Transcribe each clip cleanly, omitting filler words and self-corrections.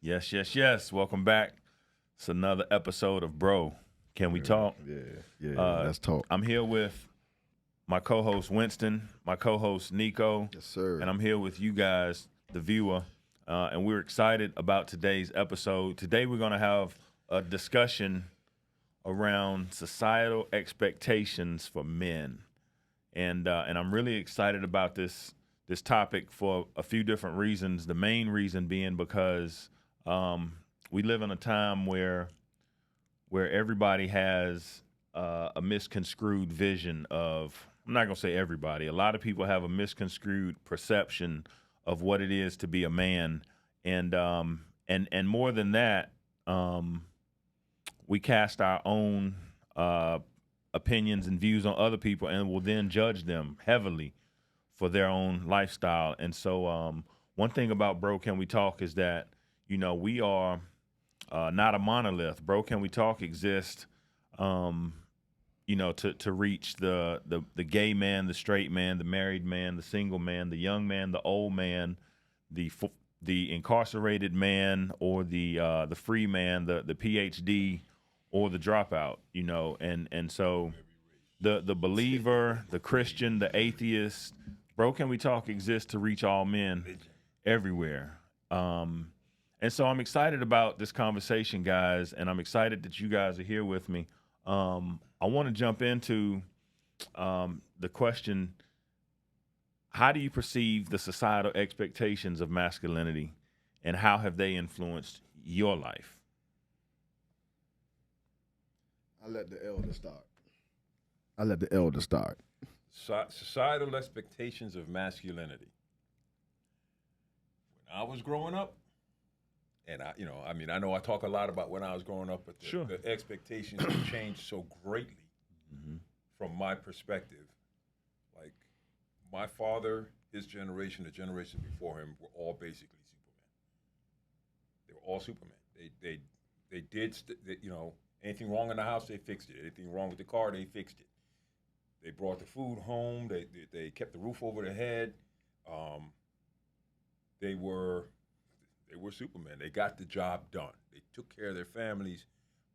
Yes, yes, yes. Welcome back. It's another episode of Bro. Can we talk? Yeah. Let's talk. I'm here with my co-host Winston, my co-host Nico, Yes, sir. and I'm here with you guys, the viewer, and we're excited about today's episode. Today we're going to have a discussion around societal expectations for men, and I'm really excited about this topic for a few different reasons. The main reason being because we live in a time where everybody has a misconstrued vision of. I'm not gonna say everybody. A lot of people have a misconstrued perception of what it is to be a man, and more than that, we cast our own opinions and views on other people, and will then judge them heavily for their own lifestyle. And so, one thing about Bro Can We Talk is that we are not a monolith. Bro Can We Talk exists, to reach the gay man, the straight man, the married man, the single man, the young man, the old man, the incarcerated man, or the free man, the PhD, or the dropout. And so the believer, the Christian, the atheist. Bro Can We Talk exists to reach all men everywhere. And so I'm excited about this conversation, guys, and I'm excited that you guys are here with me. I want to jump into the question: how do you perceive the societal expectations of masculinity, and how have they influenced your life? I'll let the elder start. Societal expectations of masculinity. When I was growing up, and I know I talk a lot about when I was growing up, but the expectations have changed so greatly from my perspective. Like my father, his generation, the generation before him, were all basically Superman. They were all Superman. They did anything wrong in the house, they fixed it. Anything wrong with the car, they fixed it. They brought the food home. They kept the roof over their head. They were Supermen. They got the job done. They took care of their families,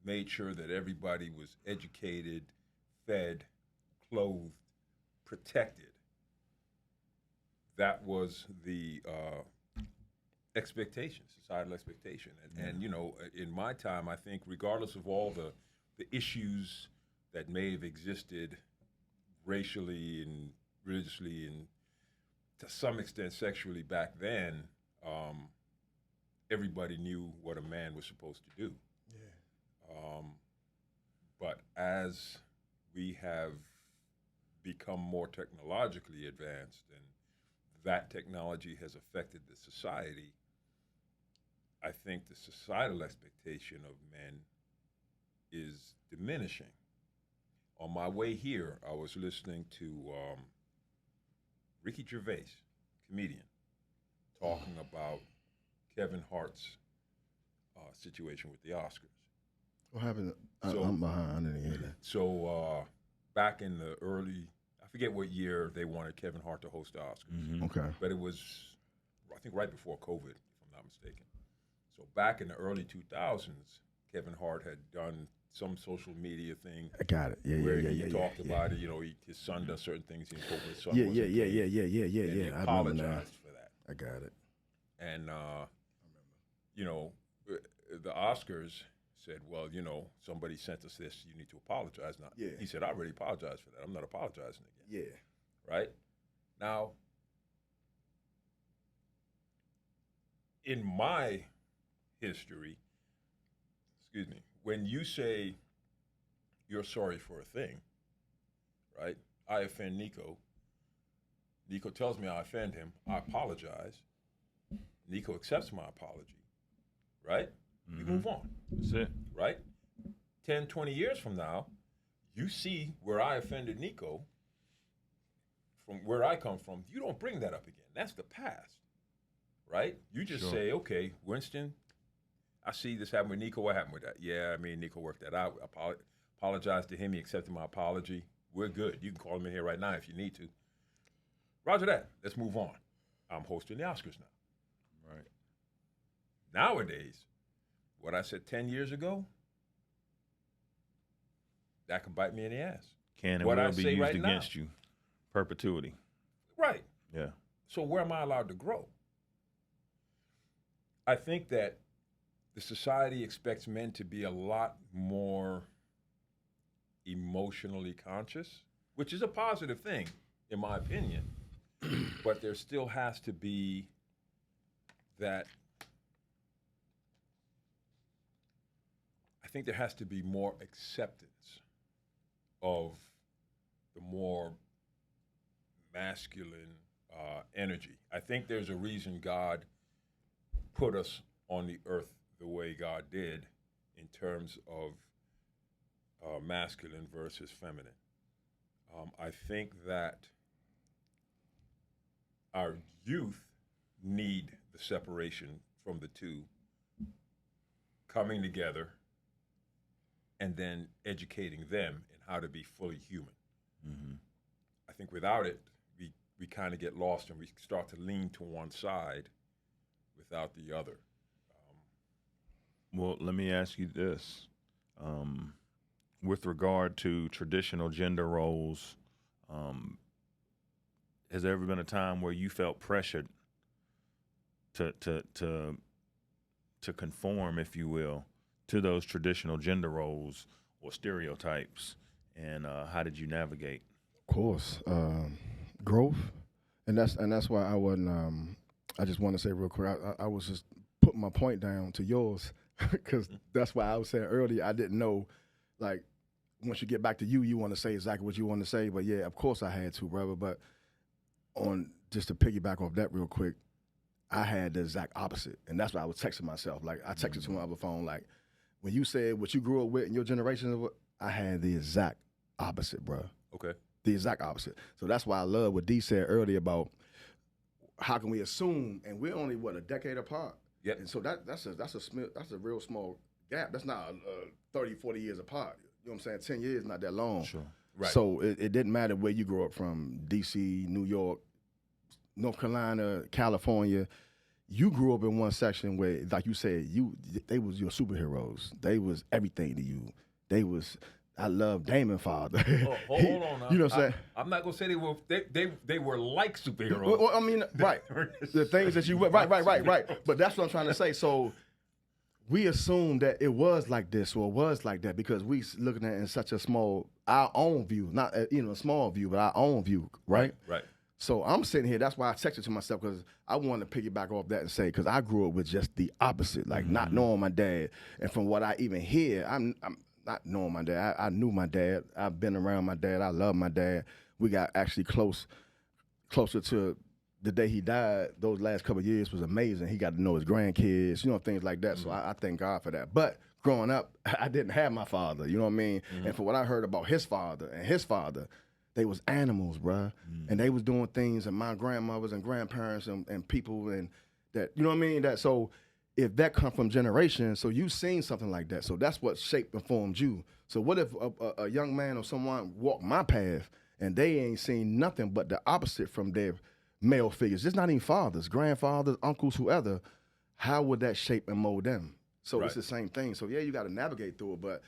made sure that everybody was educated, fed, clothed, protected. That was the expectation, societal expectation. And in my time, I think regardless of all the issues that may have existed racially and religiously and to some extent sexually back then, everybody knew what a man was supposed to do. Yeah. But as we have become more technologically advanced and that technology has affected the society, I think the societal expectation of men is diminishing. On my way here, I was listening to Ricky Gervais, comedian, talking about Kevin Hart's situation with the Oscars. What happened? I'm behind. I didn't hear that. So back in the early, I forget what year they wanted Kevin Hart to host the Oscars. Mm-hmm. Okay. But it was, I think, right before COVID, if I'm not mistaken. So back in the early 2000s, Kevin Hart had done some social media thing. I got it. Where he talked about it. His son does certain things. He his son Yeah. And he I apologized for that. I got it. And the Oscars said, well, somebody sent us this. You need to apologize now. Yeah. He said, I already apologized for that. I'm not apologizing again. Yeah. Right? Now, in my history, when you say you're sorry for a thing, right? I offend Nico. Nico tells me I offend him. I apologize. Nico accepts my apology, right? We move on. That's it. Right? 10, 20 years from now, you see where I offended Nico from where I come from. You don't bring that up again. That's the past, right? You just say, okay, Winston, I see this happen with Nico. What happened with that? Yeah, Nico worked that out. Apologize to him. He accepted my apology. We're good. You can call him in here right now if you need to. Roger that. Let's move on. I'm hosting the Oscars now. Right. Nowadays, what I said 10 years ago, that could bite me in the ass. Can and what will I be say used right against now. you. Perpetuity. Right. Yeah. So where am I allowed to grow? I think that the society expects men to be a lot more emotionally conscious, which is a positive thing, in my opinion. But there still has to be that. I think there has to be more acceptance of the more masculine energy. I think there's a reason God put us on the earth the way God did in terms of masculine versus feminine. I think that our youth need the separation from the two coming together and then educating them in how to be fully human. Mm-hmm. I think without it, we kind of get lost and we start to lean to one side without the other. Well, let me ask you this. With regard to traditional gender roles, has there ever been a time where you felt pressured to conform, if you will, to those traditional gender roles or stereotypes? And how did you navigate? Of course, growth, and that's why I wasn't. I just want to say real quick. I was just putting my point down to yours because that's why I was saying earlier. I didn't know, like, once you get back to you want to say exactly what you want to say. But yeah, of course I had to, brother. But on just to piggyback off that real quick, I had the exact opposite, and that's why I was texting myself. Like I texted to my other phone, like when you said what you grew up with in your generation, I had the exact opposite, bro. Okay. The exact opposite. So that's why I love what D said earlier about how can we assume, and we're only a decade apart. Yeah. And so that's a real small gap. That's not 30, 40 years apart. You know what I'm saying? 10 years, not that long. Sure. Right. So it didn't matter where you grew up from, D.C., New York, North Carolina, California. You grew up in one section where, like you said, they was your superheroes. They was everything to you. I love Damon father. Hold on now. You know what I'm saying? I'm not gonna say they were like superheroes. Well, I mean, right. The things that you right. But that's what I'm trying to say. So we assume that it was like this or was like that because we looking at it in such a small, our own view, not a small view, but our own view, right? Right. So I'm sitting here. That's why I texted to myself because I wanted to piggyback off that and say because I grew up with just the opposite, like not knowing my dad, and from what I even hear, I'm not knowing my dad. I knew my dad. I've been around my dad. I love my dad. We got actually closer to the day he died. Those last couple of years was amazing. He got to know his grandkids, things like that. So I thank God for that. But growing up, I didn't have my father. You know what I mean? And for what I heard about his father, they was animals, bruh. And they was doing things, and my grandmothers and grandparents and people, and that, you know what I mean? That so if that come from generations, so you seen something like that. So that's what shaped and formed you. So what if a young man or someone walked my path and they ain't seen nothing but the opposite from their male figures? Just not even fathers, grandfathers, uncles, whoever. How would that shape and mold them? So Right. It's the same thing. So yeah, you got to navigate through it, but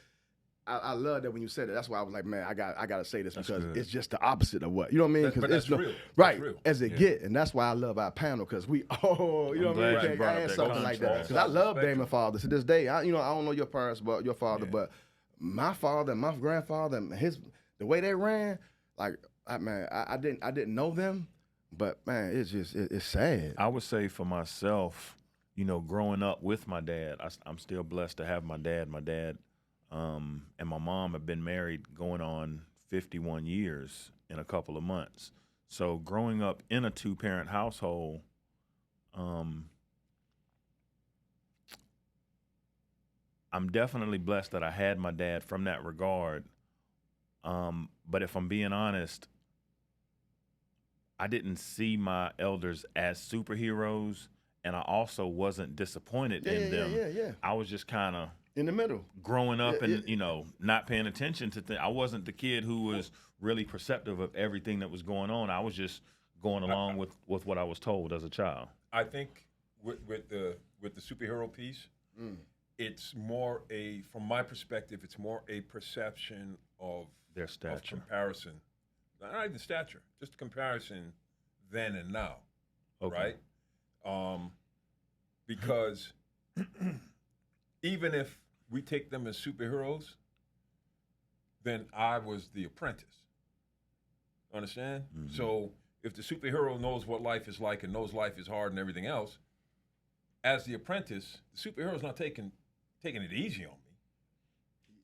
I love that when you said it. That's why I was like, man, I got to say this because it's just the opposite of what, you know what I mean? But that's real. Right, That's real. as it get, and that's why I love our panel because we, you know what I mean? glad you Can't brought up add that something like that contrast. because I love Spectrum. Damon father to this day. I don't know your parents, but your father, but my father and my grandfather and the way they ran, like, I didn't know them, but man, it's sad. I would say for myself, growing up with my dad, I'm still blessed to have my dad. My dad and my mom have been married going on 51 years in a couple of months. So growing up in a two-parent household, I'm definitely blessed that I had my dad from that regard. But if I'm being honest, I didn't see my elders as superheroes, and I also wasn't disappointed in them. Yeah. I was just kind of In the middle. growing up and not paying attention to things. I wasn't the kid who was really perceptive of everything that was going on. I was just going along with what I was told as a child. I think with with the superhero piece, it's more from my perspective, it's more a perception of Their stature. of comparison, not even stature, just comparison then and now, Okay. right? Because even if we take them as superheroes, then I was the apprentice. Understand? Mm-hmm. So if the superhero knows what life is like and knows life is hard and everything else, as the apprentice, the superhero's not taking it easy on me.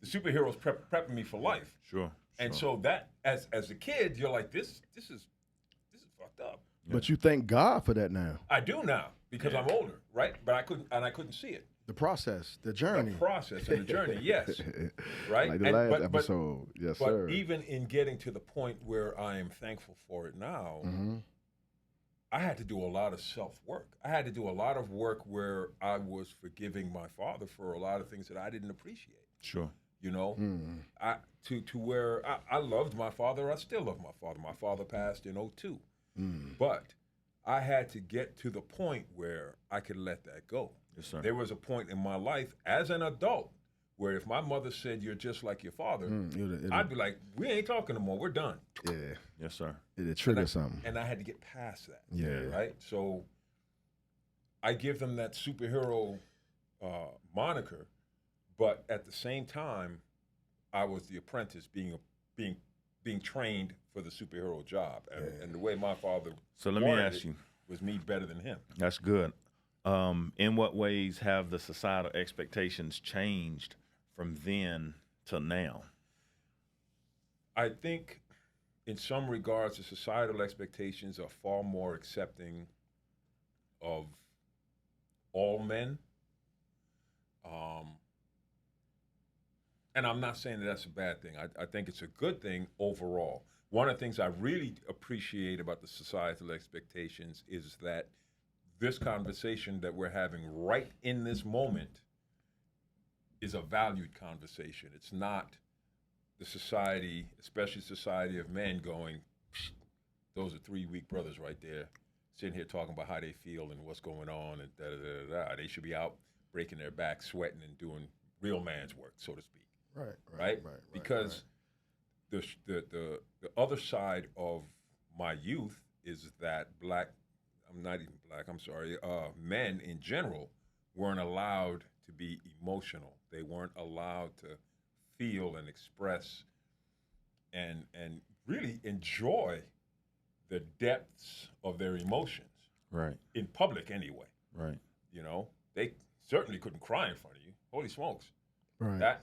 The superhero's prepping me for life. Sure. And so that, as a kid, you're like, this is fucked up. But you thank God for that now. I do now because I'm older, right? But I couldn't see it. The process, the journey. The process and the journey, yes, right. Like the last episode, yes, but sir. even in getting to the point where I am thankful for it now, I had to do a lot of self-work. I had to do a lot of work where I was forgiving my father for a lot of things that I didn't appreciate. Sure. You know, to where I loved my father. I still love my father. My father passed in 2002. But I had to get to the point where I could let that go. Yes, sir. There was a point in my life as an adult where if my mother said, you're just like your father, I'd be like, we ain't talking no more. We're done. Yeah. Yes, sir. It'd trigger something. And I had to get past that. Yeah. Right? So I give them that superhero moniker, but at the same time, I was the apprentice being trained for the superhero job. And the way my father So let me wanted ask it you. was me better than him. That's good. In what ways have the societal expectations changed from then to now? I think in some regards, the societal expectations are far more accepting of all men. And I'm not saying that that's a bad thing. I think it's a good thing overall. One of the things I really appreciate about the societal expectations is that this conversation that we're having right in this moment is a valued conversation. It's not the society, especially society of men, going, those are 3 weak brothers right there, sitting here talking about how they feel and what's going on and da-da-da-da-da. They should be out breaking their back, sweating, and doing real man's work, so to speak. Right? Because the other side of my youth is that men in general weren't allowed to be emotional. They weren't allowed to feel and express and really enjoy the depths of their emotions. Right. In public anyway. Right. You know, they certainly couldn't cry in front of you. Holy smokes. Right.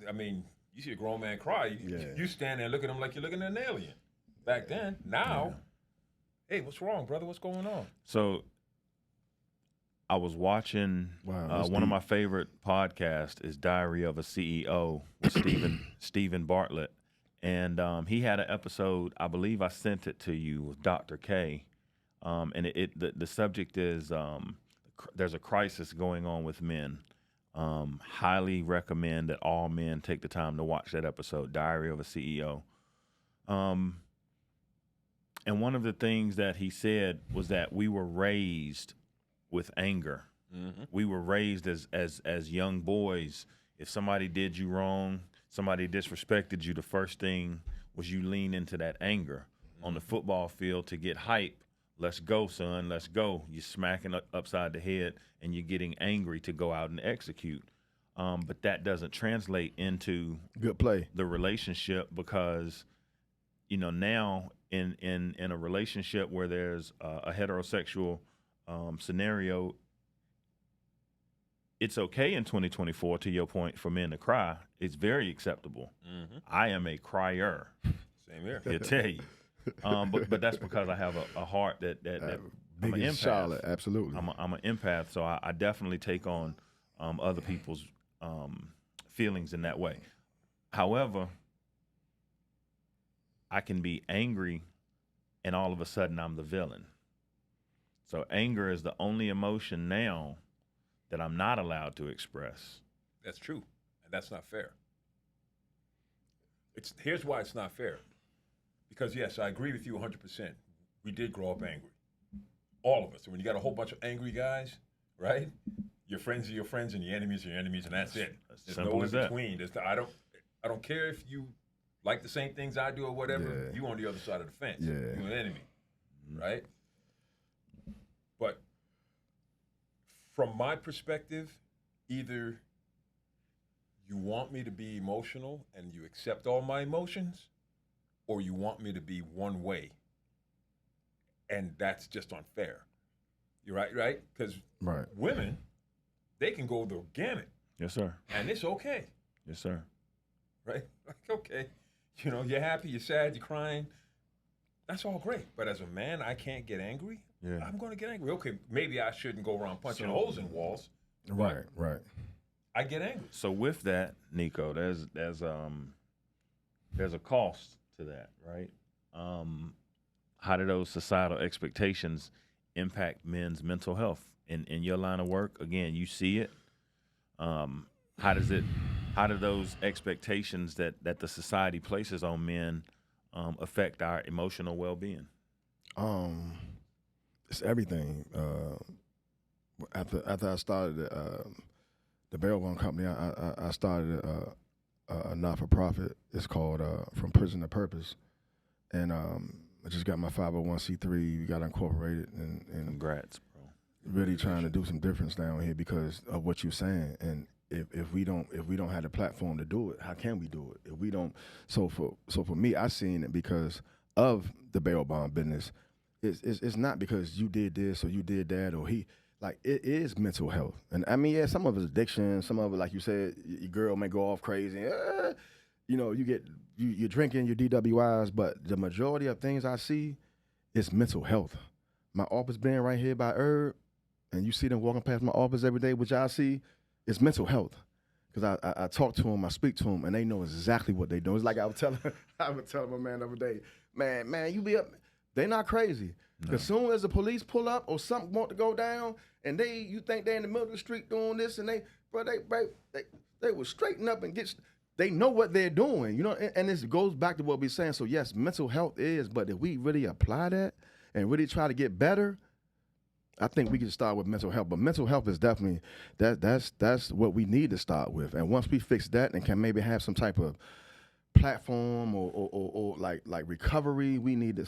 You see a grown man cry, you stand there and look at him like you're looking at an alien. Back then, now, hey, what's wrong, brother? What's going on? So I was watching one of my favorite podcasts is Diary of a CEO with Stephen Bartlett. And he had an episode, I believe I sent it to you, with Dr. K. And the subject is there's a crisis going on with men. Highly recommend that all men take the time to watch that episode, Diary of a CEO. And one of the things that he said was that we were raised with anger. Mm-hmm. We were raised as young boys. If somebody did you wrong, somebody disrespected you, the first thing was you lean into that anger. Mm-hmm. On the football field to get hype. Let's go, son. Let's go. You're smacking upside the head, and you're getting angry to go out and execute. But that doesn't translate into good play. The relationship, because now in a relationship where there's a heterosexual scenario, it's okay in 2024, to your point, for men to cry. It's very acceptable. Mm-hmm. I am a crier. Same here. I'll tell you. But that's because I have a heart that I'm an empath. Solid, absolutely. I'm an empath, so I definitely take on other people's feelings in that way. However, I can be angry, and all of a sudden I'm the villain. So anger is the only emotion now that I'm not allowed to express. That's true, and that's not fair. Here's why it's not fair. Because, yes, I agree with you 100%. We did grow up angry. All of us. And when you got a whole bunch of angry guys, right, your friends are your friends and your enemies are your enemies, and that's it. There's simple no as in that. between. I don't care if you like the same things I do or whatever. Yeah. You on the other side of the fence. Yeah. You're an enemy, right? But from my perspective, either you want me to be emotional and you accept all my emotions, or you want me to be one way, and that's just unfair. You're right? Because Right. women, they can go the gamut, Yes, sir. and it's okay, Yes, sir. right? Like, okay, you're happy, you're sad, you're crying. That's all great. But as a man, I can't get angry. Yeah. I'm going to get angry. Okay, maybe I shouldn't go around punching So- holes in walls. Right. Right. I get angry. So with that, Nico, there's a cost to that, right? How do those societal expectations impact men's mental health in your line of work? Again, you see it. How do those expectations that the society places on men affect our emotional well-being? It's everything. After I started the barrel gun company, I started a not-for-profit. It's called From Prison to Purpose, and I just got my 501c3. We got incorporated, and Congrats, bro. really trying to do some difference down here because of what you're saying. And if we don't have the platform to do it, how can we do it? If we don't, so for me, I seen it because of the bail bond business. It's not because you did this or you did that or he. Like, it is mental health. And I mean, yeah, some of it's addiction, some of it, like you said, your girl may go off crazy. You're drinking your DWIs, but the majority of things I see is mental health. My office being right here by Herb, and you see them walking past my office every day, which I see, it's mental health. Because I talk to them, I speak to them, and they know exactly what they do. It's like I was telling my man the other day, man, you be up. They not crazy. No. As soon as the police pull up or something want to go down, and you think they in the middle of the street doing this, and they will straighten up and they know what they're doing, and this goes back to what we're saying. So yes, mental health is, but if we really apply that and really try to get better, I think we can start with mental health. But mental health is definitely that's what we need to start with. And once we fix that and can maybe have some type of platform or like recovery, we need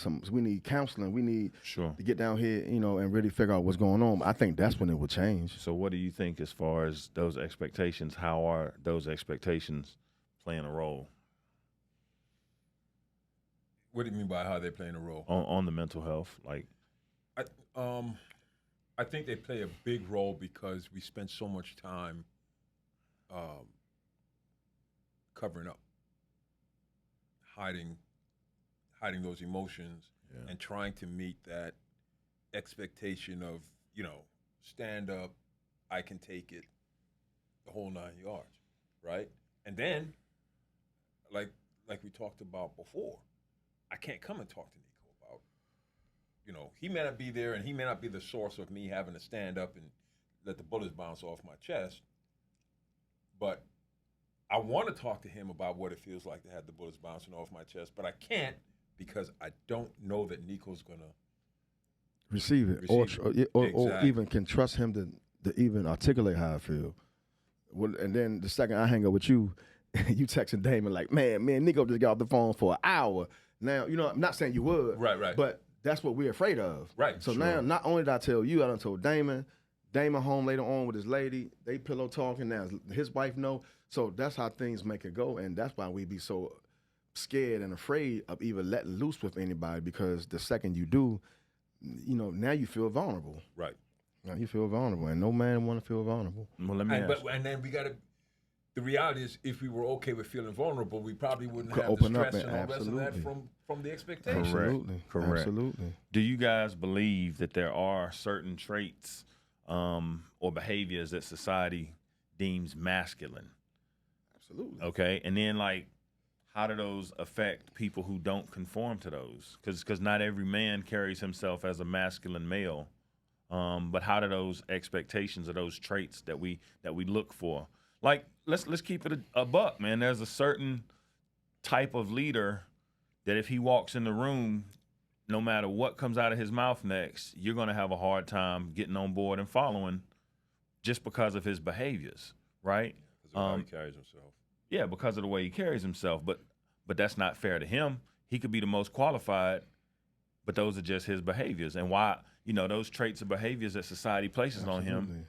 counseling. We need Sure. to get down here, and really figure out what's going on. I think that's when it will change. So what do you think as far as those expectations? How are those expectations playing a role What do you mean by how they're playing a role? on the mental health? Like, I think they play a big role because we spend so much time covering up, hiding those emotions, Yeah. and trying to meet that expectation of, stand up, I can take it, the whole 9 yards, right? And then, like we talked about before, I can't come and talk to Nico about, he may not be there and he may not be the source of me having to stand up and let the bullets bounce off my chest, but I want to talk to him about what it feels like to have the bullets bouncing off my chest, but I can't because I don't know that Nico's going to Receive it, or even can trust him to even articulate how I feel. Well, and then the second I hang up with you, you texting Damon like, man, Nico just got off the phone for an hour. Now, I'm not saying you would, Right. but that's what we're afraid of. Right, So sure. now, not only did I tell you, I done told Damon home later on with his lady, they pillow talking, now his wife know. So that's how things make it go, and that's why we be so scared and afraid of even letting loose with anybody, because the second you do, now you feel vulnerable. Right. Now you feel vulnerable, and no man want to feel vulnerable. well, let me ask. And then we got to. The reality is, if we were okay with feeling vulnerable, we probably wouldn't Could have open the up stress and and all the rest of that absolutely. from the expectation. Absolutely, Correct. Absolutely. Do you guys believe that there are certain traits or behaviors that society deems masculine? Absolutely. Okay, and then how do those affect people who don't conform to those? Because not every man carries himself as a masculine male. But how do those expectations or those traits that we look for? Like, let's keep it a buck, man. There's a certain type of leader that if he walks in the room, no matter what comes out of his mouth next, you're going to have a hard time getting on board and following just because of his behaviors, right? Because of how he carries himself. Yeah, because of the way he carries himself. But that's not fair to him. He could be the most qualified, but those are just his behaviors. And why, those traits of behaviors that society places on him,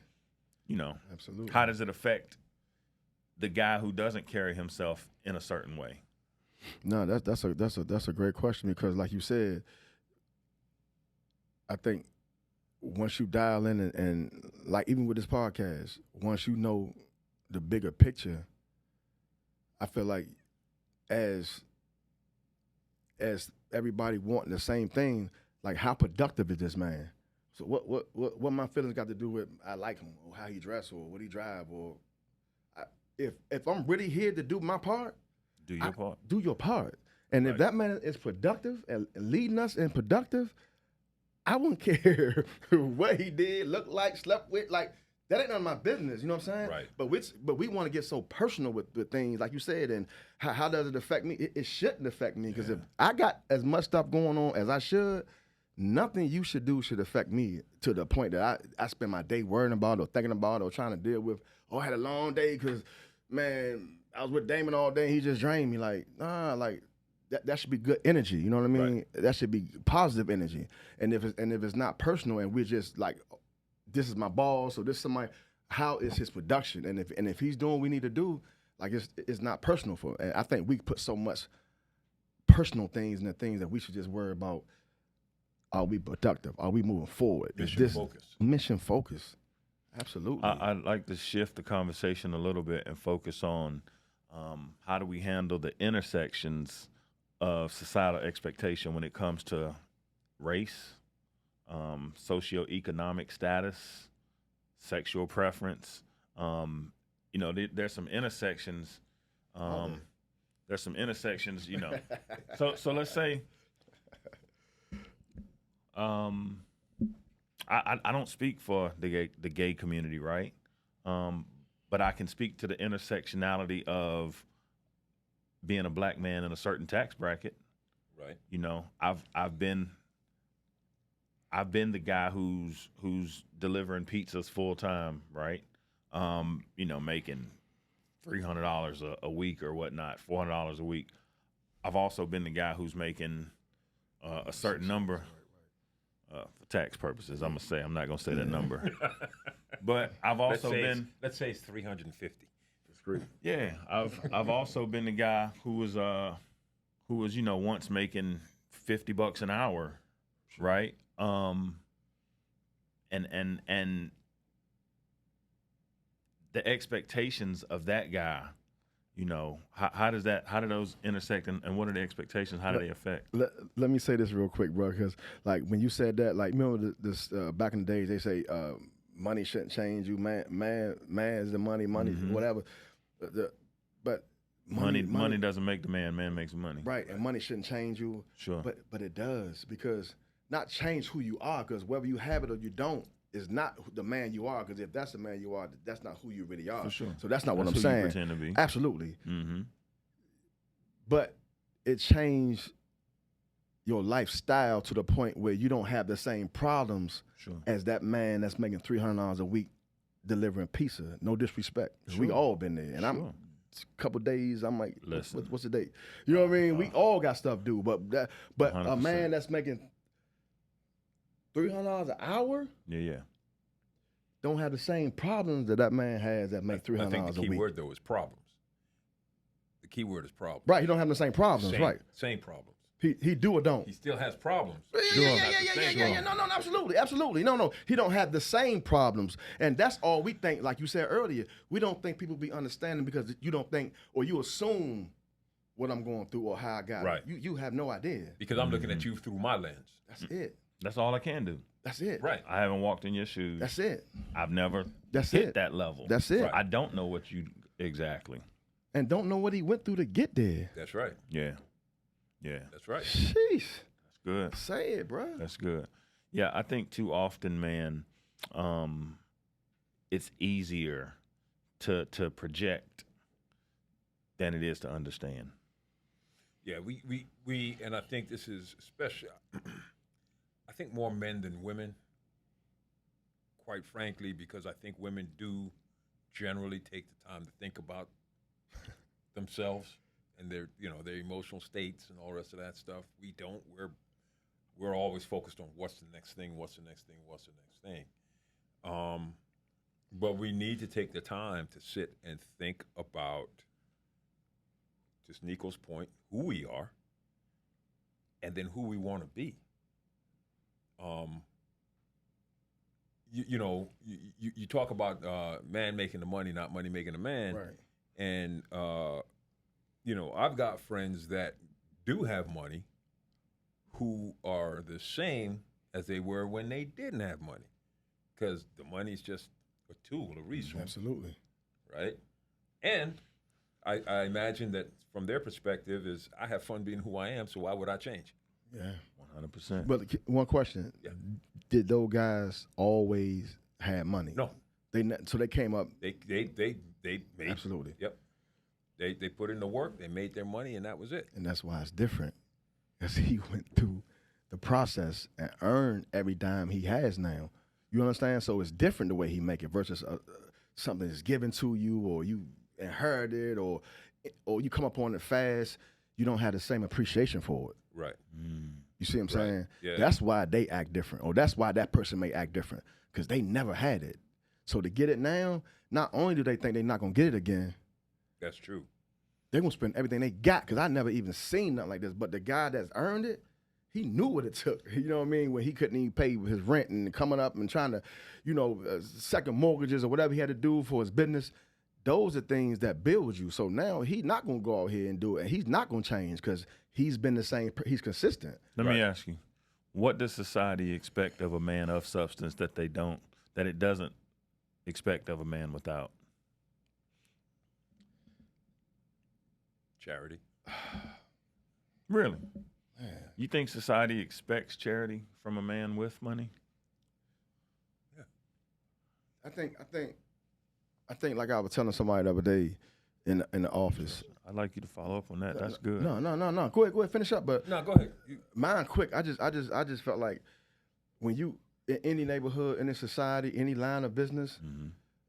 Absolutely. how does it affect the guy who doesn't carry himself in a certain way? No, that's a great question, because like you said, I think once you dial in and like even with this podcast, once you know the bigger picture, I feel like as everybody wanting the same thing, like how productive is this man? So what my feelings got to do with I like him or how he dress or what he drive, or if I'm really here to do my part, Do your part. do your part. And if Right. that man is productive and leading us and productive, I wouldn't care what he did, looked like, slept with, like that ain't none of my business. You know what I'm saying? Right. But we want to get so personal with things, like you said, and how does it affect me? It shouldn't affect me, because if I got as much stuff going on as I should, nothing you should do should affect me to the point that I spend my day worrying about or thinking about or trying to deal with. Oh, I had a long day because, man, I was with Damon all day. He just drained me. Like, nah, like that should be good energy. You know what I mean? Right. That should be positive energy. And if it's not personal and we're just like, this is my boss or this is somebody, how is his production? And if he's doing what we need to do, like it's not personal for. And I think we put so much personal things in the things that we should just worry about. Are we productive? Are we moving forward? Mission focus. Mission focus. Absolutely. I'd like to shift the conversation a little bit and focus on how do we handle the intersections of societal expectation when it comes to race, socioeconomic status, sexual preference. There's some intersections. There's some intersections. So let's say. I don't speak for the gay community, right? But I can speak to the intersectionality of being a black man in a certain tax bracket. Right. I've been the guy who's delivering pizzas full time, right? Making $300 a week or whatnot, $400 a week. I've also been the guy who's making a certain number. For tax purposes, I'm not gonna say that number, but I've also been. Let's say it's 350. That's great. Yeah, I've also been the guy who was once making $50 an hour, right? And the expectations of that guy, how do those intersect, and what are the expectations? How do they affect? Let me say this real quick, bro, because like when you said that, like remember this back in the days they say money shouldn't change you, man is the money, whatever. But money doesn't make the man makes the money. Right, and money shouldn't change you. Sure. But it does, because not change who you are, because whether you have it or you don't is not the man you are, because if that's the man you are, that's not who you really are. For sure. So that's not what I'm That's who you saying. pretend to be. Absolutely. Mm-hmm. But it changed your lifestyle to the point where you don't have the same problems Sure. as that man that's making $300 a week delivering pizza. No disrespect. We Sure. all been there. And I'm Sure. a couple days, I'm like, Listen. what's the date? You know what I mean? We all got stuff to do. But a 100%. man that's making $300 an hour Yeah. don't have the same problems that man has that make $300 I think the a key week. word though is problems. The key word is problems. Right, he don't have the same problems, right? Same problems. He do or don't. He still has problems. Yeah. No, absolutely. No, he don't have the same problems, and that's all we think. Like you said earlier, we don't think people be understanding because you don't think or you assume what I'm going through or how I got Right. it. You have no idea. Because I'm looking at you through my lens. That's it. That's all I can do. That's it. Right. I haven't walked in your shoes. That's it. I've never That's hit it. that level. That's it. Right. I don't know what you exactly. And don't know what he went through to get there. That's right. Yeah. That's right. Sheesh. That's good. Say it, bro. That's good. Yeah, I think too often, man, it's easier to project than it is to understand. Yeah, we and I think this is special. I think more men than women quite frankly, because I think women do generally take the time to think about themselves and their emotional states and all the rest of that stuff. We don't. We're always focused on what's the next thing, what's the next thing, what's the next thing. But we need to take the time to sit and think about, just Nico's point, who we are, and then who we want to be. You talk about man making the money, not money making the man. Right. And, I've got friends that do have money who are the same as they were when they didn't have money, because the money's just a tool, a resource. Absolutely. Right? And I imagine that from their perspective is, I have fun being who I am, so why would I change? Yeah. 100%. But one question: did those guys always have money? No. So they came up. They made. Absolutely. Yep. They put in the work, they made their money, and that was it. And that's why it's different, because he went through the process and earned every dime he has now. You understand? So it's different the way he make it versus something that's given to you, or you inherited, or you come up on it fast. You don't have the same appreciation for it. Right. You see what I'm saying? Yeah. That's why they act different, or that's why that person may act different, because they never had it. So to get it now, not only do they think they're not going to get it again, That's true. they're going to spend everything they got, because I never even seen nothing like this. But the guy that's earned it, he knew what it took. You know what I mean? When he couldn't even pay his rent and coming up and trying to, second mortgages or whatever he had to do for his business. Those are things that build you. So now he's not going to go out here and do it. And he's not going to change, because he's been the same. He's consistent. Let me ask you, what does society expect of a man of substance that it doesn't expect of a man without? Charity. Really? You think society expects charity from a man with money? Yeah. I think like I was telling somebody the other day in the office. I'd like you to follow up on that. That's good. No. Go ahead, finish up. But No, go ahead. mine quick. I just felt like when you in any neighborhood, in any society, any line of business,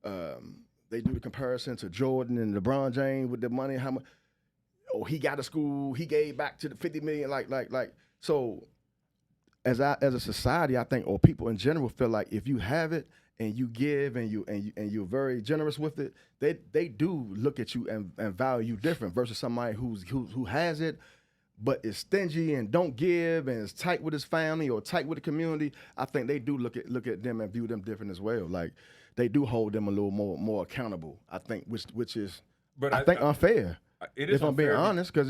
they do the comparison to Jordan and LeBron James with the money. How much? Oh, he got a school. He gave back to the 50 million. Like. So, as a society, I think, or people in general feel like if you have it and you give and you're very generous with it, they do look at you and value you different versus somebody who has it but is stingy and don't give and is tight with his family or tight with the community. I think they do look at them and view them different as well. Like they do hold them a little more accountable. I think which is I think unfair. It is if I'm being unfair honest, because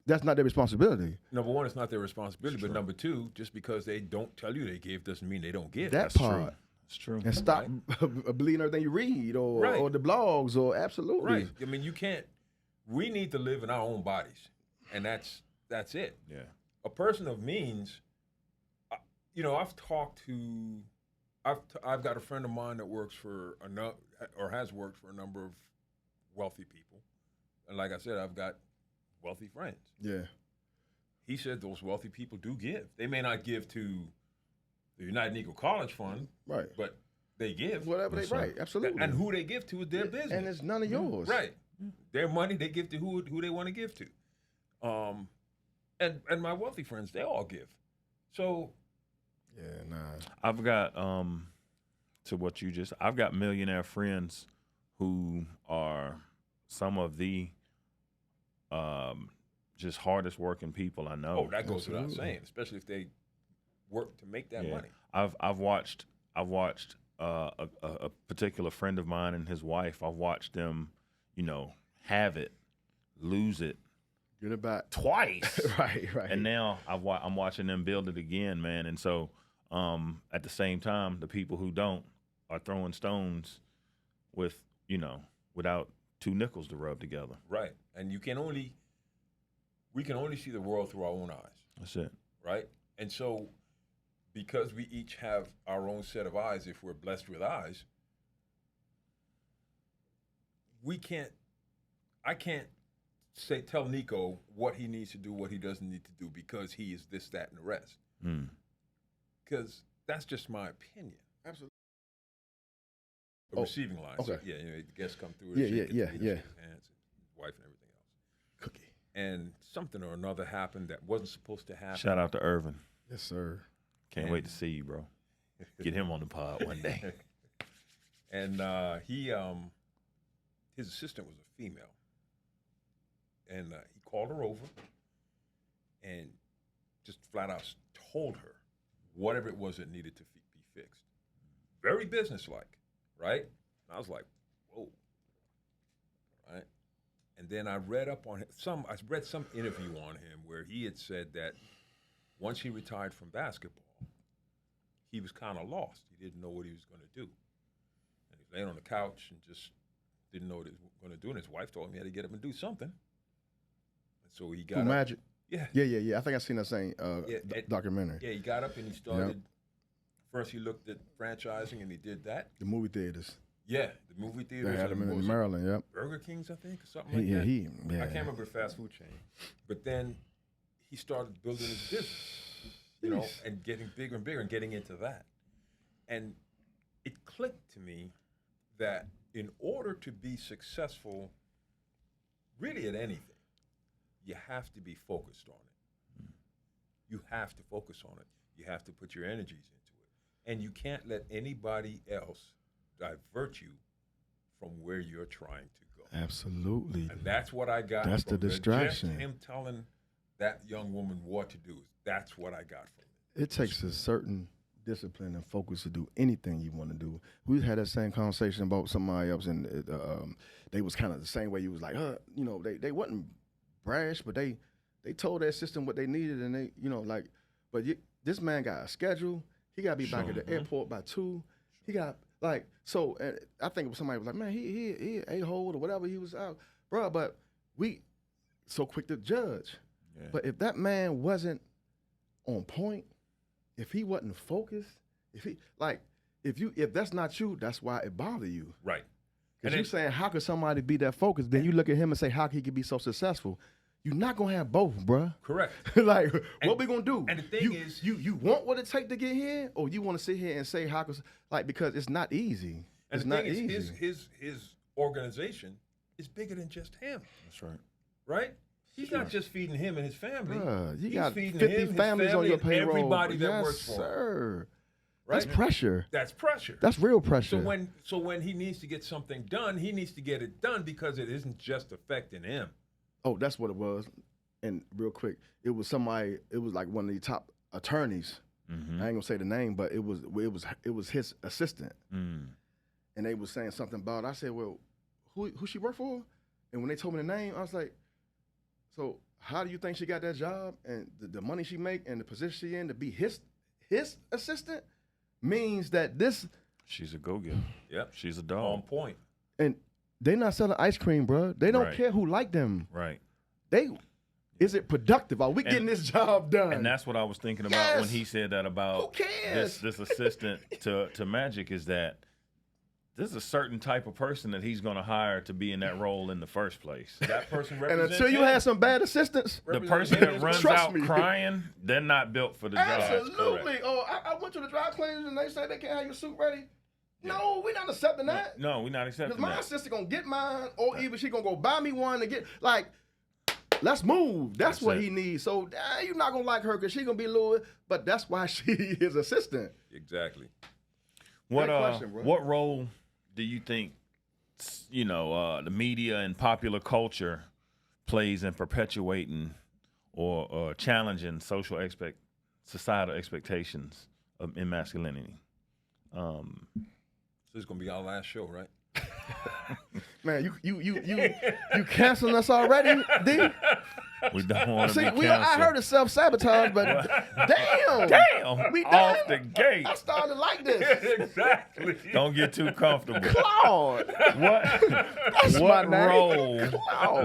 that's not their responsibility. Number one, it's not their responsibility. But number two, just because they don't tell you they give doesn't mean they don't give. That That's part. true. It's true. And stop believing everything you read or the blogs or absolutely. Right. I mean, you can't. We need to live in our own bodies, and that's it. Yeah. A person of means. I've talked to. I've got a friend of mine that works for has worked for a number of wealthy people, and like I said, I've got wealthy friends. Yeah. He said those wealthy people do give. They may not give to the United Negro College Fund, Right. but they give. Whatever they right, absolutely. And who they give to is their business. And it's none of yours. Right. Their money they give to who they want to give to. And my wealthy friends, they all give. So Yeah, nah. I've got I've got millionaire friends who are some of the just hardest working people I know. that goes without saying, especially if they work to make that money. I've watched a particular friend of mine and his wife. I've watched them, have it, lose it, Get it back. twice. Right. And now I'm watching them build it again, man. And so at the same time, the people who don't are throwing stones without two nickels to rub together. Right. And we can only see the world through our own eyes. That's it. Right? And so because we each have our own set of eyes, if we're blessed with eyes, I can't tell Nico what he needs to do, what he doesn't need to do, because he is this, that, and the rest. Because that's just my opinion. Absolutely. A receiving line. okay. So, yeah, the guests come through. Yeah, and yeah, shake yeah, his yeah. hands, his wife and everything else. Cookie. And something or another happened that wasn't supposed to happen. Shout out to Irvin. Yes, sir. Can't wait to see you, bro. Get him on the pod one day. And his assistant was a female. And he called her over and just flat out told her whatever it was that needed to be fixed. Very businesslike, right? And I was like, whoa, right? And then I read up on I read some interview on him where he had said that once he retired from basketball, he was kind of lost. He didn't know what he was going to do. And he was laying on the couch and just didn't know what he was going to do. And his wife told him he had to get up and do something. And so he got up. Magic. Yeah. Yeah. I think I've seen that same documentary. Yeah, he got up and he started. First, he looked at franchising and he did that. The movie theaters. Yeah, the movie theaters. They had him in Maryland, yep. Burger Kings, I think, or something like that. I can't remember the fast food chain. But then he started building his business, and getting bigger and bigger and getting into that. And it clicked to me that in order to be successful, really at anything, you have to be focused on it. You have to focus on it. You have to put your energies into it. And you can't let anybody else divert you from where you're trying to go. Absolutely. And that's what I got. That's the distraction. Just him telling that young woman what to do. That's what I got from it. It takes a certain discipline and focus to do anything you want to do. We had that same conversation about somebody else, and they was kind of the same way. You was like, they wasn't brash, but they told their system what they needed, and they, this man got a schedule. He got to be back at the airport by 2. He got so. And I think it was somebody was like, man, he a-hole or whatever he was out, bro. But we so quick to judge. Yeah. But if that man wasn't on point, if he wasn't focused, if that's not you, that's why it bothers you. Right. Because you're saying, how could somebody be that focused? Then you look at him and say, how he could be so successful? You're not gonna have both, bruh. Correct. What we gonna do? And the thing is, you want what it take to get here, or you want to sit here and say how could because it's not easy. And it's not easy. His organization is bigger than just him. That's right. Right? He's not just feeding him and his family. You got feeding 50 him, families his family, on your payroll. Everybody that yes, works for him. Sir. Right? That's pressure. That's pressure. That's real pressure. So when he needs to get something done, he needs to get it done because it isn't just affecting him. Oh, that's what it was. And real quick, it was somebody. It was like one of the top attorneys. Mm-hmm. I ain't gonna say the name, but it was his assistant. Mm. And they was saying something about. I said, well, who she work for? And when they told me the name, I was like, so how do you think she got that job and the money she make and the position she in to be his assistant means that this. She's a go-getter. Yep. She's a dog. On point. And they not selling ice cream, bro. They don't right. care who like them. Right. Is it productive? Are we getting this job done? And that's what I was thinking about when he said that about who cares? this assistant to Magic is that there's a certain type of person that he's going to hire to be in that role in the first place. That person and represents until you have some bad assistants, the person that runs out me. crying, they're not built for the job. Absolutely. Oh, I went to the dry cleaners and they said they can't have your suit ready. Yeah. No, we're not accepting that. No, we're not accepting that. Because my sister going to get mine, or either she going to go buy me one and get, let's move. That's what he needs. So you're not going to like her because she's going to be a little, but that's why she is assistant. Exactly. What role do you think, the media and popular culture plays in perpetuating or challenging societal expectations in masculinity? So this is gonna be our last show, right? Man, you canceling us already, D? We don't want to be canceled. I heard of self-sabotage, but damn, we off the gate. I started like this. Exactly. Don't get too comfortable. Claude.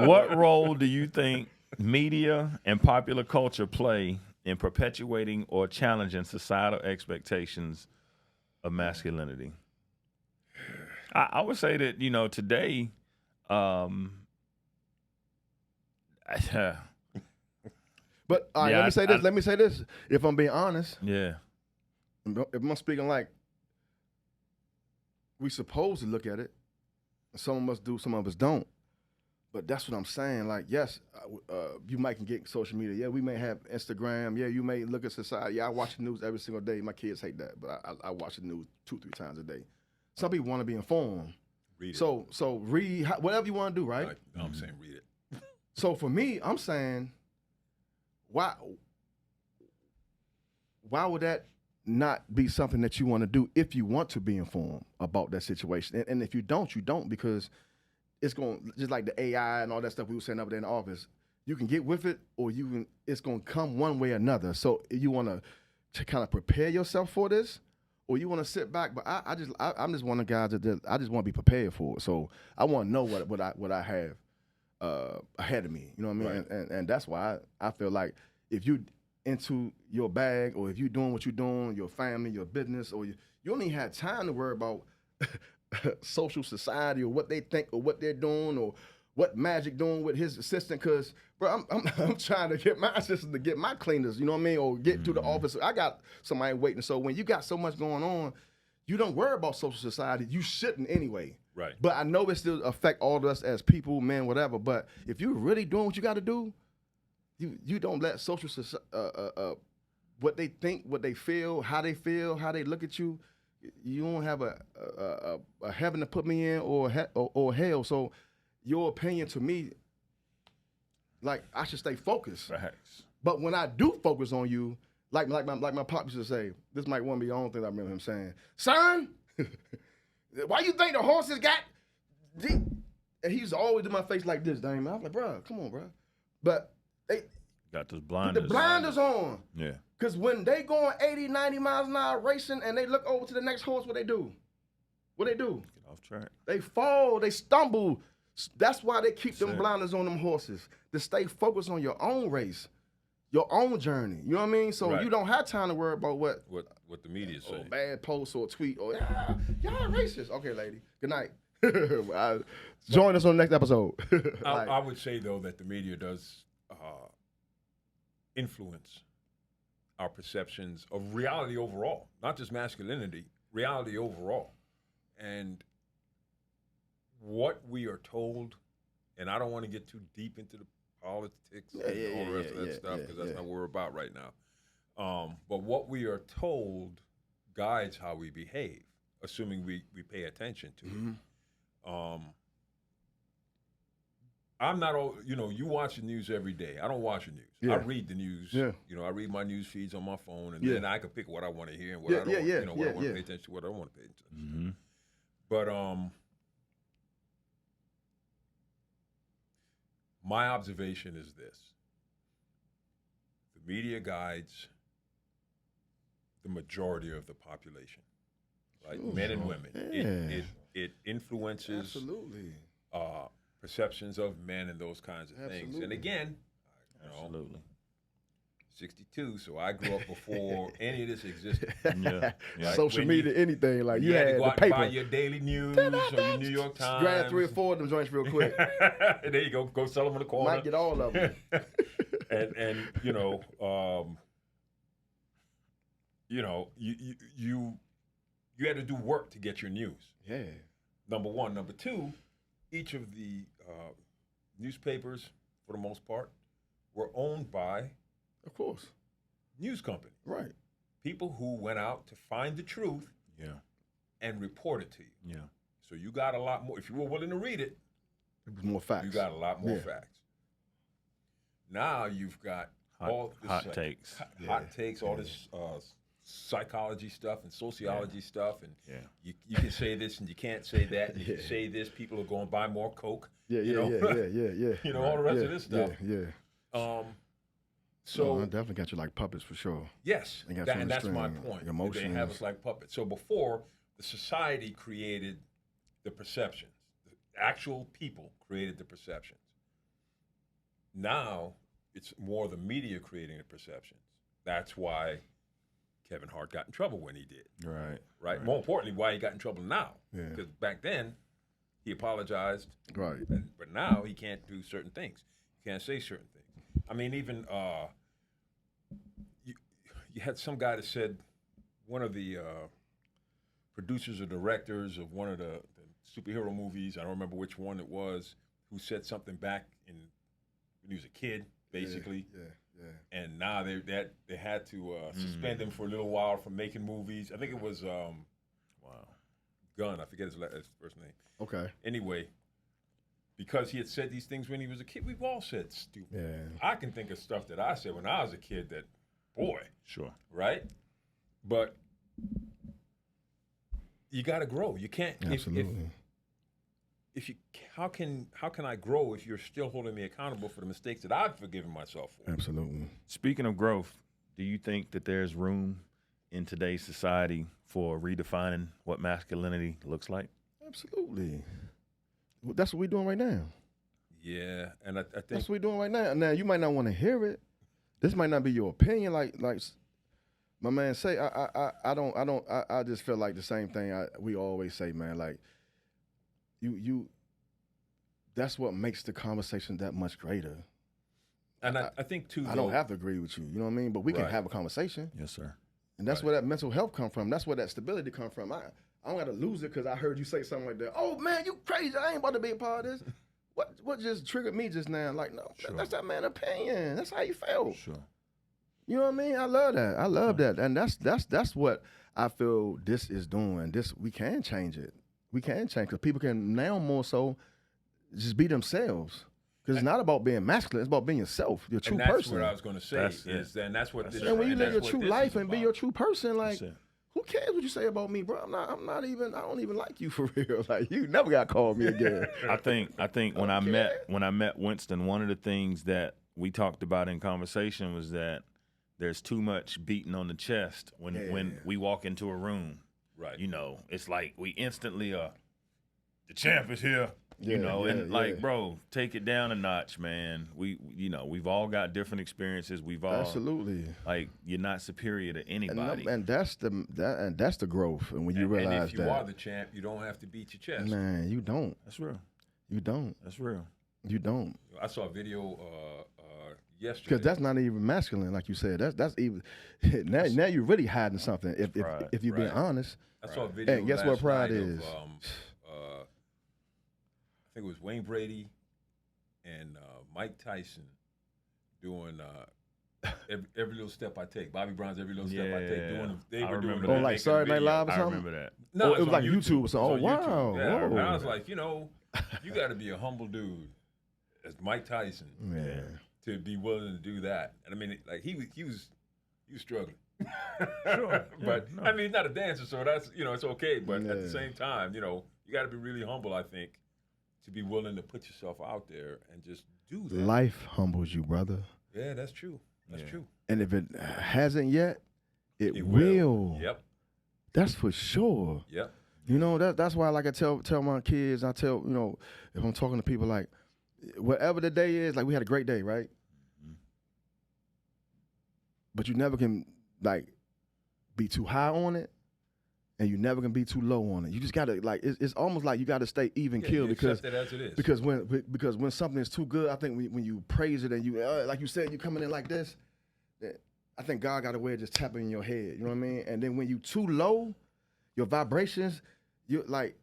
What role do you think media and popular culture play in perpetuating or challenging societal expectations of masculinity? I would say that, today, but let me say this. If I'm being honest, yeah. If I'm speaking like we supposed to look at it. Some of us do, some of us don't. But that's what I'm saying. Like, yes, you might can get social media. Yeah, we may have Instagram. Yeah, you may look at society. Yeah, I watch the news every single day. My kids hate that, but I watch the news 2-3 times a day. Some people want to be informed. Read it. So read whatever you want to do, right? No, I'm saying read it. So for me, I'm saying, why would that not be something that you want to do if you want to be informed about that situation? And if you don't, you don't, because it's going, just like the AI and all that stuff we were saying up there in the office, you can get with it or it's going to come one way or another. So you want to kind of prepare yourself for this, or you want to sit back. But I'm just one of the guys that I just want to be prepared for it. So I want to know what I have ahead of me. You know what I mean? Right. And that's why I feel like if you into your bag, or if you're doing what you're doing, your family, your business, or you don't even have time to worry about social society or what they think or what they're doing or what Magic doing with his assistant. Because, bro, I'm trying to get my assistant to get my cleaners, you know what I mean, or get to the office. I got somebody waiting. So when you got so much going on, you don't worry about social society. You shouldn't anyway. Right. But I know it still affect all of us as people, men, whatever. But if you're really doing what you got to do, you don't let social what they think, what they feel, how they look at you. You don't have a heaven to put me in or hell. So your opinion to me, like, I should stay focused. Facts. But when I do focus on you, like my pop used to say, this might one be the only thing I remember him saying, son, why you think the horses got? And he used to always do my face like this, Damon. I was like, bro, come on, bro. But they Got those put blinders. the blinders on. Yeah. Because when they going 80, 90 miles an hour racing and they look over to the next horse, what they do? Get off track. They fall, they stumble. That's why they keep them That's it. blinders on them horses, to stay focused on your own race, your own journey. You know what I mean? So Right. you don't have time to worry about what the media say. bad post or tweet or y'all racist. Okay, lady. Good night. Join us on the next episode. I would say, though, that the media does influence our perceptions of reality overall, not just masculinity, reality overall. And what we are told, and I don't want to get too deep into the politics and all the rest of that stuff, because that's not what we're about right now. But what we are told guides how we behave, assuming we pay attention to it. I'm not all, you watch the news every day. I don't watch the news. Yeah. I read the news. Yeah. I read my news feeds on my phone, and Yeah. then I can pick what I want to hear and what I don't, what I want to pay attention to, what I don't want to pay attention to. But my observation is this: the media guides the majority of the population, right? Men and women. Yeah. It influences Absolutely. Perceptions of men and those kinds of things. And Absolutely. again, Absolutely. 62, so I grew up before any of this existed. Yeah. Right? Social When media, anything. Like you had had to go the out and buy paper. your Daily News or your New York Times. Grab 3 or 4 of them joints real quick. There you go. Go sell them in the corner. Might get all of them. and you had to do work to get your news. Yeah. Number one. Number two, each of the newspapers, for the most part, were owned by Of course. news companies. Right. People who went out to find the truth Yeah. and report it to you. Yeah. So you got a lot more. If you were willing to read it, It was more facts. you got a lot more Yeah. facts. Now you've got all this hot takes. hot takes, all this psychology stuff and sociology stuff, and Yeah. you can say this and you can't say that, and if you say this, people are going to buy more Coke. Yeah. you know? Yeah. All the rest of this stuff. Yeah. So I definitely got you like puppets for sure. yes, They got and that's my some point. They emotions. have us like puppets. So before, the society created the perceptions. The actual people created the perceptions. Now, it's more the media creating the perceptions. That's why Kevin Hart got in trouble when he did. Right? More importantly, why he got in trouble now. Yeah. Because back then, he apologized, Right. but now he can't do certain things. He can't say certain things. I mean, even you had some guy that said one of the producers or directors of one of the superhero movies. I don't remember which one it was, who said something back when he was a kid, basically. Yeah. And now they had to suspend him for a little while from making movies. I think it was Gunn. I forget his first name. Okay. Anyway, because he had said these things when he was a kid, we've all said stupid. Yeah. I can think of stuff that I said when I was a kid that, boy, Sure. right? But you got to grow. You can't. Absolutely. If you, how can I grow if you're still holding me accountable for the mistakes that I've forgiven myself for? Absolutely. Speaking of growth, do you think that there's room in today's society for redefining what masculinity looks like? Absolutely. Well, that's what we're doing right now. Yeah, and I think That's what we're doing right now. Now, you might not want to hear it. This might not be your opinion. Like my man say, I just feel like the same thing we always say, man. Like you that's what makes the conversation that much greater. and I think too. I don't have to agree with you. You know what I mean? But we can Right. have a conversation. Yes, sir. And that's where that mental health come from. That's where that stability come from. I don't got to lose it because I heard you say something like that. Oh, man, you crazy. I ain't about to be a part of this. What just triggered me just now? Like, no, Sure. that's that man's opinion. That's how he felt. Sure. You know what I mean? I love that. I love that. And that's what I feel this is doing. We can change it. We can change because people can now more so just be themselves. Because it's not about being masculine. It's about being yourself, your true and that's person. what I was going to say. That's it. That's what this. And when you and live your that's true what this life is and be about. your true person, like, That's it. who cares what you say about me, bro? I don't even like you for real. Like, you never got to call me again. I think when I met Winston, one of the things that we talked about in conversation was that there's too much beating on the chest when we walk into a room. Right. You know, it's like we instantly the champ is here. Yeah, You know, yeah, and like, yeah. bro, take it down a notch, man. We've all got different experiences. We've all Absolutely. like, you're not superior to anybody. And that's the growth. And when you realize and if you that, are the champ, you don't have to beat your chest. man, you don't. That's real. You don't. That's real. You don't. I saw a video yesterday. Because that's not even masculine, like you said. That's even now you're really hiding something. Pride. If you're being Right. honest. I saw a video. And guess what last pride night is? I think it was Wayne Brady and Mike Tyson doing every little step I take. Bobby Brown's every little step I take. They I were doing. remember they that. were like making Saturday Night video. Live or I something? remember that. No, it was on like YouTube or something. It was Oh, on YouTube. wow. Yeah, Whoa. and I was like, you got to be a humble dude, as Mike Tyson, Yeah. to be willing to do that. And I mean, like he was struggling. Sure. But Yeah, no. I mean, he's not a dancer, so that's it's okay. But at the Yeah. same time, you got to be really humble, I think, to be willing to put yourself out there and just do that. Life humbles you, brother. Yeah, that's true. That's Yeah. true. And if it hasn't yet, it It will. Yep. That's for sure. Yep. You know, that's why, like, I tell my kids, I tell, if I'm talking to people, like, whatever the day is, like, we had a great day, right? But you never can, like, be too high on it, and you never can be too low on it. You just gotta, like, it's almost like you gotta stay even Yeah, keel you because accept it as it is. because when something is too good, I think when you praise it and you like you said, you coming in like this, I think God got a way of just tapping in your head. You know what I mean? And then when you too low, your vibrations, you like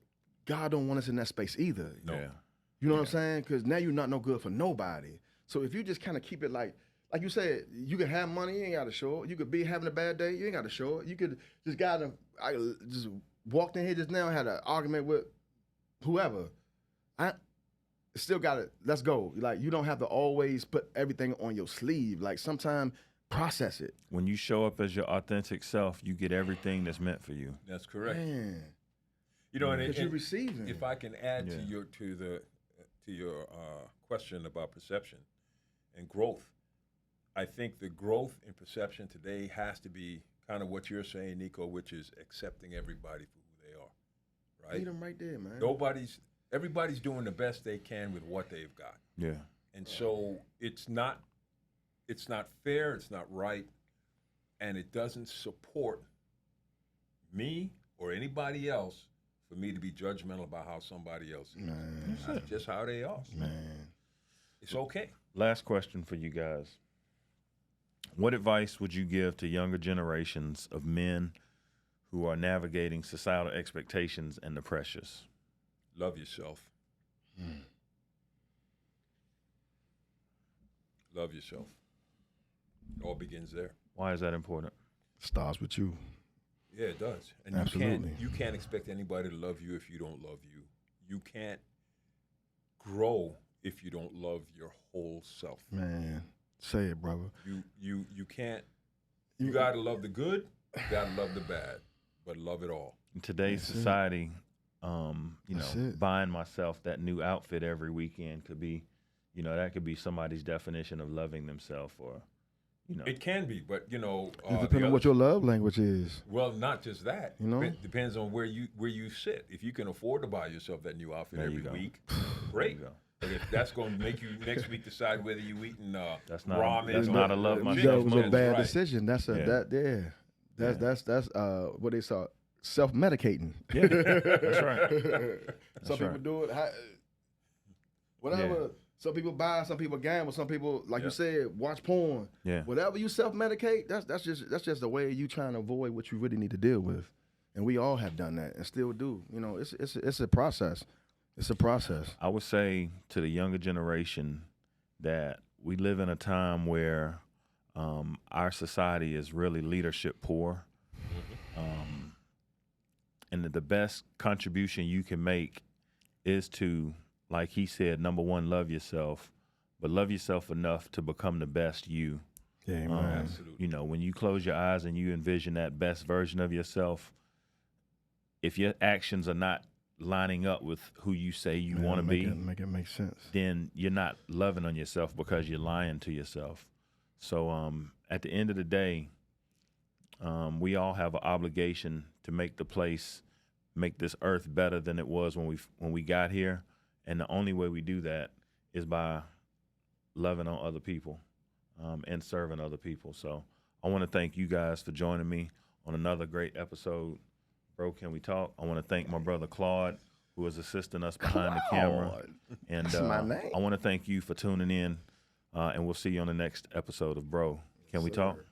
God don't want us in that space either. No. Yeah. You know what I'm saying? Because now you're not no good for nobody. So if you just kind of keep it like you said, you can have money, you ain't got to show it. You could be having a bad day, you ain't got to show it. You could just I just walked in here just now and had an argument with whoever. I still got it. Let's go. Like, you don't have to always put everything on your sleeve. Like, sometimes process it. When you show up as your authentic self, you get everything that's meant for you. That's correct. Man, And because you're receiving. if I can add Yeah. to your question about perception and growth, I think the growth in perception today has to be kind of what you're saying, Nico, which is accepting everybody for who they are, right? Meet them right there, man. Everybody's doing the best they can with what they've got, Yeah. and so it's not fair, it's not right, and it doesn't support me or anybody else for me to be judgmental about how somebody else is. Man, That's just how they are. man. It's okay. Last question for you guys. What advice would you give to younger generations of men who are navigating societal expectations and the pressures? Love yourself. Love yourself. It all begins there. Why is that important? Starts with you. Yeah, it does. And Absolutely. you can't expect anybody to love you if you don't love you. You can't grow if you don't love your whole self. Man, say it, brother. You can't. You gotta love the good. You gotta love the bad, but love it all. In today's That's society, That's it. buying myself that new outfit every weekend could be, that could be somebody's definition of loving themselves, or, It can be, but It depends on what your love language is. Well, not just that. You know? It depends on where you sit. If you can afford to buy yourself that new outfit There you every go. week, great. There you go. But if that's going to make you next week decide whether you eating That's not- ramen, that's or not a love chicken, myself That was a moment. bad right. decision. That's That's what they saw. Self-medicating. Yeah, that's right. Some people right. do it. Whatever. Yeah. Some people buy. Some people gamble. Some people, like you Yeah. said, watch porn. Yeah. Whatever you self-medicate, that's just the way you trying to avoid what you really need to deal with. And we all have done that and still do. It's a process. It's a process. I would say to the younger generation that we live in a time where our society is really leadership poor. And that the best contribution you can make is to, like he said, number one, love yourself, but love yourself enough to become the best you. Yeah, man. Absolutely. When you close your eyes and you envision that best version of yourself, if your actions are not lining up with who you say you want to be, Make it make sense. then you're not loving on yourself because you're lying to yourself. So at the end of the day, we all have an obligation to make this earth better than it was when we got here. And the only way we do that is by loving on other people and serving other people. So I want to thank you guys for joining me on another great episode. Bro, Can We Talk? I want to thank my brother Claude, who is assisting us behind the camera. Claude. And That's my name. I want to thank you for tuning in, and we'll see you on the next episode of Bro, Can We Talk? Sir.